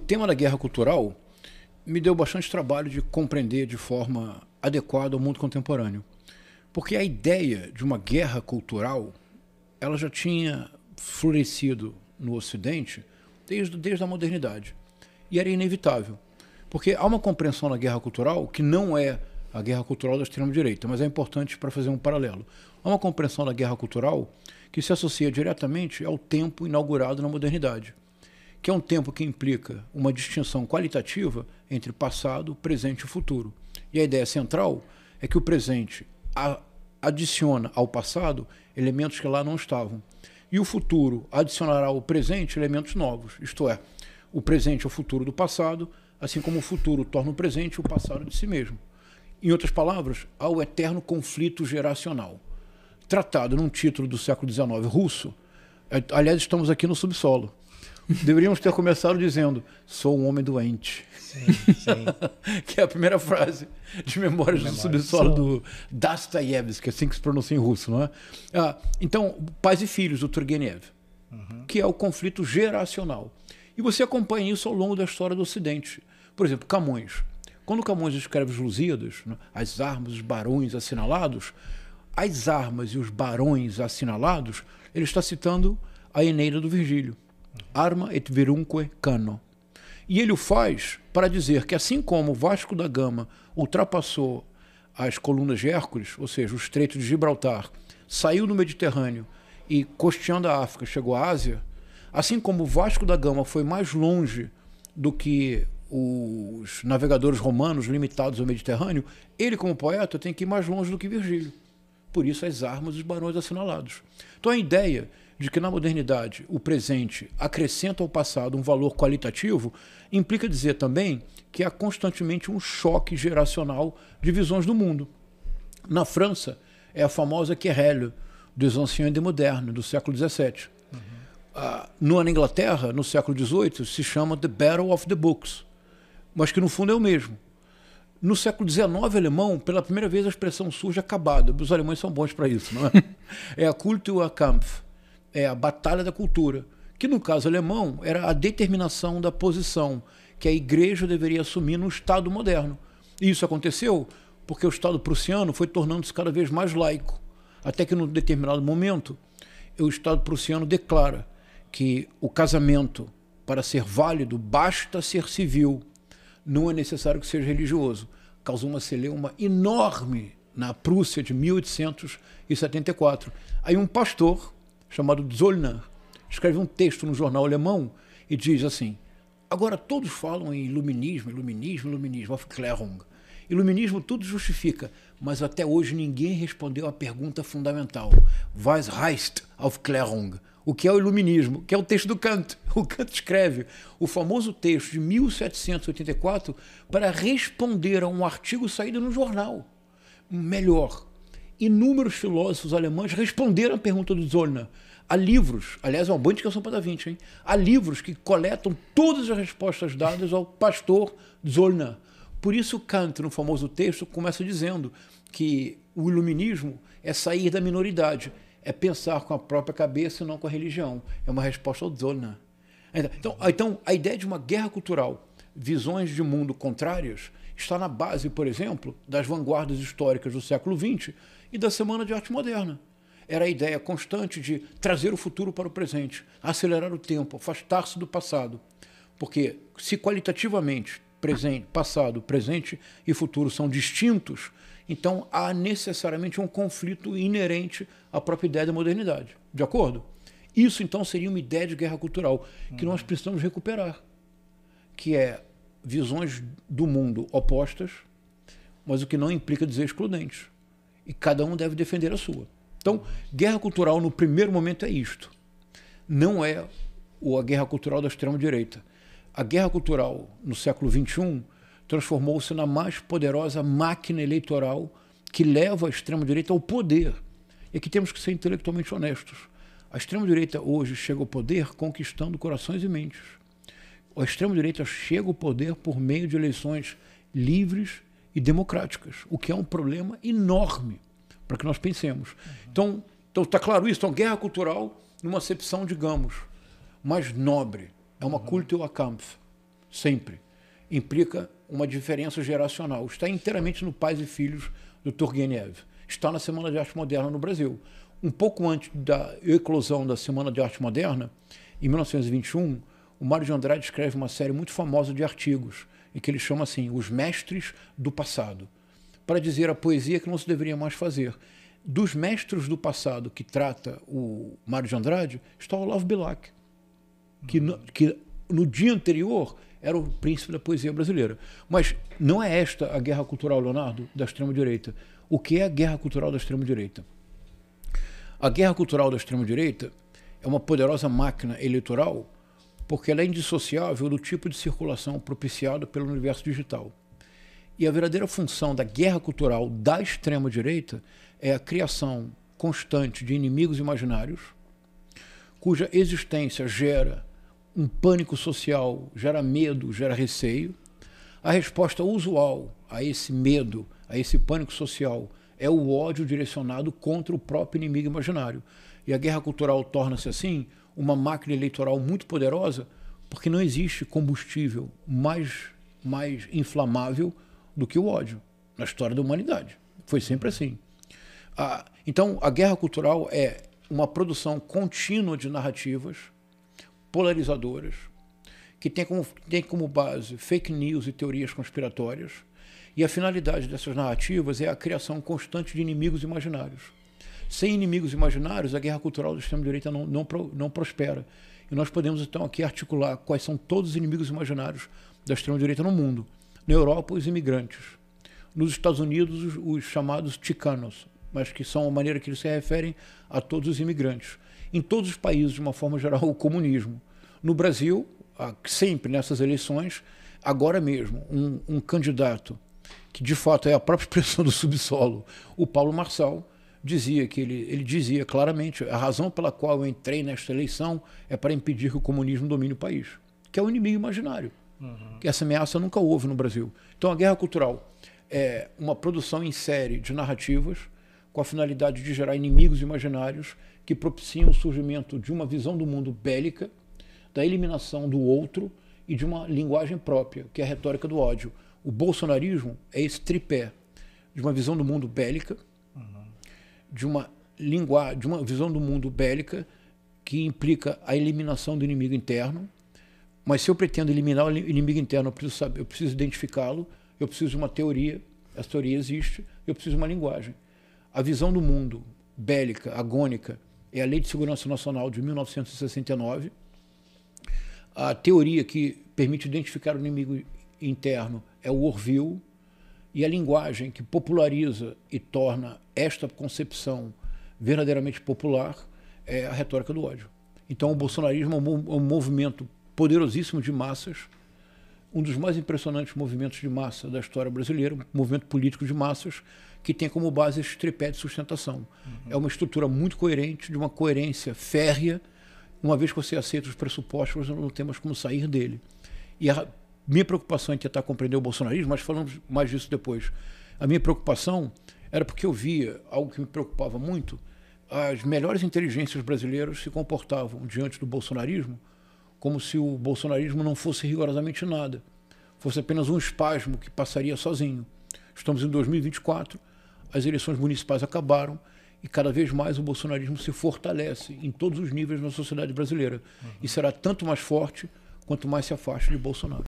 tema da guerra cultural me deu bastante trabalho de compreender de forma adequada o mundo contemporâneo. Porque a ideia de uma guerra cultural, ela já tinha florescido no Ocidente desde a modernidade. E era inevitável. Porque há uma compreensão da guerra cultural que não é a guerra cultural da extrema-direita, mas é importante para fazer um paralelo. Há uma compreensão da guerra cultural que se associa diretamente ao tempo inaugurado na modernidade, que é um tempo que implica uma distinção qualitativa entre passado, presente e futuro. E a ideia central é que o presente adiciona ao passado elementos que lá não estavam. E o futuro adicionará ao presente elementos novos, isto é, o presente é o futuro do passado, assim como o futuro torna o presente o passado de si mesmo. Em outras palavras, há o eterno conflito geracional. Tratado num título do século XIX russo, aliás, estamos aqui no subsolo. Deveríamos ter começado dizendo, sou um homem doente. Sim, sim. Que é a primeira frase de Memórias do Subsolo do Dostoiévski, assim que se pronuncia em russo, não é? Então, Pais e Filhos, do Turgenev, que é o conflito geracional. E você acompanha isso ao longo da história do Ocidente. Por exemplo, Camões. Quando Camões escreve os Lusíadas, né, as armas, os barões assinalados, as armas e os barões assinalados, ele está citando a Eneida do Virgílio. Arma et virumque cano. E ele o faz para dizer que assim como Vasco da Gama ultrapassou as colunas de Hércules, ou seja, o Estreito de Gibraltar, saiu do Mediterrâneo e costeando a África chegou à Ásia, assim como Vasco da Gama foi mais longe do que os navegadores romanos limitados ao Mediterrâneo, ele como poeta tem que ir mais longe do que Virgílio. Por isso as armas e os barões assinalados. Então a ideia de que na modernidade o presente acrescenta ao passado um valor qualitativo implica dizer também que há constantemente um choque geracional de visões do mundo. Na França é a famosa Querelle des Anciens et des Modernes, do século XVII. Na Inglaterra, no século XVIII, se chama The Battle of the Books, mas que no fundo é o mesmo. No século XIX alemão, pela primeira vez a expressão surge acabada. Os alemães são bons para isso, não é? É a Kulturkampf, é a batalha da cultura, que no caso alemão era a determinação da posição que a igreja deveria assumir no Estado moderno. E isso aconteceu porque o Estado prussiano foi tornando-se cada vez mais laico, até que num determinado momento o Estado prussiano declara que o casamento, para ser válido, basta ser civil, não é necessário que seja religioso. Causou uma celeuma enorme na Prússia de 1874. Aí um pastor chamado Zollner escreve um texto no jornal alemão e diz assim: agora todos falam em iluminismo, Aufklärung. Iluminismo tudo justifica, mas até hoje ninguém respondeu a pergunta fundamental. Was heißt Aufklärung? O que é o iluminismo? Que é o texto do Kant. O Kant escreve o famoso texto de 1784 para responder a um artigo saído no jornal. Melhor, inúmeros filósofos alemães responderam a pergunta do Zollner. Há livros, aliás, é uma boa indicação para Da Vinci, hein? Há livros que coletam todas as respostas dadas ao pastor Zollner. Por isso Kant, no famoso texto, começa dizendo que o iluminismo é sair da minoridade, é pensar com a própria cabeça e não com a religião. É uma resposta ao Zollner. Então, a ideia de uma guerra cultural, visões de mundo contrárias, está na base, por exemplo, das vanguardas históricas do século XX e da Semana de Arte Moderna. Era a ideia constante de trazer o futuro para o presente, acelerar o tempo, afastar-se do passado. Porque se qualitativamente passado, presente e futuro são distintos, então há necessariamente um conflito inerente à própria ideia da modernidade. De acordo? Isso então seria uma ideia de guerra cultural que nós precisamos recuperar, que é visões do mundo opostas, mas o que não implica dizer excludentes. E cada um deve defender a sua. Então, guerra cultural no primeiro momento é isto. Não é a guerra cultural da extrema-direita. A guerra cultural no século XXI transformou-se na mais poderosa máquina eleitoral que leva a extrema-direita ao poder. E aqui temos que ser intelectualmente honestos. A extrema-direita hoje chega ao poder conquistando corações e mentes. A extrema-direita chega ao poder por meio de eleições livres e democráticas, o que é um problema enorme para que nós pensemos. Então está claro isso. Então, guerra cultural, numa acepção, digamos, mais nobre. É uma Kulturkampf. sempre, implica uma diferença geracional. Está inteiramente no Pais e Filhos do Turgenev. Está na Semana de Arte Moderna no Brasil. Um pouco antes da eclosão da Semana de Arte Moderna, em 1921, o Mário de Andrade escreve uma série muito famosa de artigos, em que ele chama assim, Os Mestres do Passado, para dizer a poesia que não se deveria mais fazer. Dos mestres do passado que trata o Mário de Andrade, está o Olavo Bilac, que no dia anterior era o príncipe da poesia brasileira. Mas não é esta a guerra cultural, Leonardo, da extrema-direita. O que é a guerra cultural da extrema-direita? A guerra cultural da extrema-direita é uma poderosa máquina eleitoral porque ela é indissociável do tipo de circulação propiciado pelo universo digital. E a verdadeira função da guerra cultural da extrema-direita é a criação constante de inimigos imaginários, cuja existência gera um pânico social, gera medo, gera receio. A resposta usual a esse medo, a esse pânico social, é o ódio direcionado contra o próprio inimigo imaginário. E a guerra cultural torna-se, assim, uma máquina eleitoral muito poderosa, porque não existe combustível mais inflamável do que o ódio na história da humanidade. Foi sempre assim. Então, a guerra cultural é uma produção contínua de narrativas polarizadoras, que tem como base fake news e teorias conspiratórias, e a finalidade dessas narrativas é a criação constante de inimigos imaginários. Sem inimigos imaginários, a guerra cultural da extrema-direita não prospera. E nós podemos, então, aqui articular quais são todos os inimigos imaginários da extrema-direita no mundo. Na Europa, os imigrantes. Nos Estados Unidos, os chamados ticanos, mas que são a maneira que eles se referem a todos os imigrantes. Em todos os países, de uma forma geral, o comunismo. No Brasil, sempre nessas eleições, agora mesmo, um candidato que de fato é a própria expressão do subsolo, o Paulo Marçal, dizia que ele dizia claramente: a razão pela qual eu entrei nesta eleição é para impedir que o comunismo domine o país, que é o inimigo imaginário. Que essa ameaça nunca houve no Brasil. Então a guerra cultural é uma produção em série de narrativas com a finalidade de gerar inimigos imaginários que propiciam o surgimento de uma visão do mundo bélica, da eliminação do outro e de uma linguagem própria, que é a retórica do ódio. O bolsonarismo é esse tripé de uma visão do mundo bélica, de uma visão do mundo bélica que implica a eliminação do inimigo interno. Mas se eu pretendo eliminar o inimigo interno, eu preciso identificá-lo, eu preciso de uma teoria, essa teoria existe, eu preciso de uma linguagem. A visão do mundo bélica, agônica, é a Lei de Segurança Nacional de 1969. A teoria que permite identificar o inimigo interno é o Orville, e a linguagem que populariza e torna esta concepção verdadeiramente popular é a retórica do ódio. Então o bolsonarismo é um movimento poderosíssimo de massas, um dos mais impressionantes movimentos de massa da história brasileira, um movimento político de massas que tem como base esse tripé de sustentação. É uma estrutura muito coerente, de uma coerência férrea. Uma vez que você aceita os pressupostos, você não tem mais como sair dele. E a minha preocupação em tentar compreender o bolsonarismo, mas falamos mais disso depois. A minha preocupação era porque eu via algo que me preocupava muito: as melhores inteligências brasileiras se comportavam diante do bolsonarismo como se o bolsonarismo não fosse rigorosamente nada, fosse apenas um espasmo que passaria sozinho. Estamos em 2024, as eleições municipais acabaram e cada vez mais o bolsonarismo se fortalece em todos os níveis na sociedade brasileira. E será tanto mais forte quanto mais se afaste de Bolsonaro.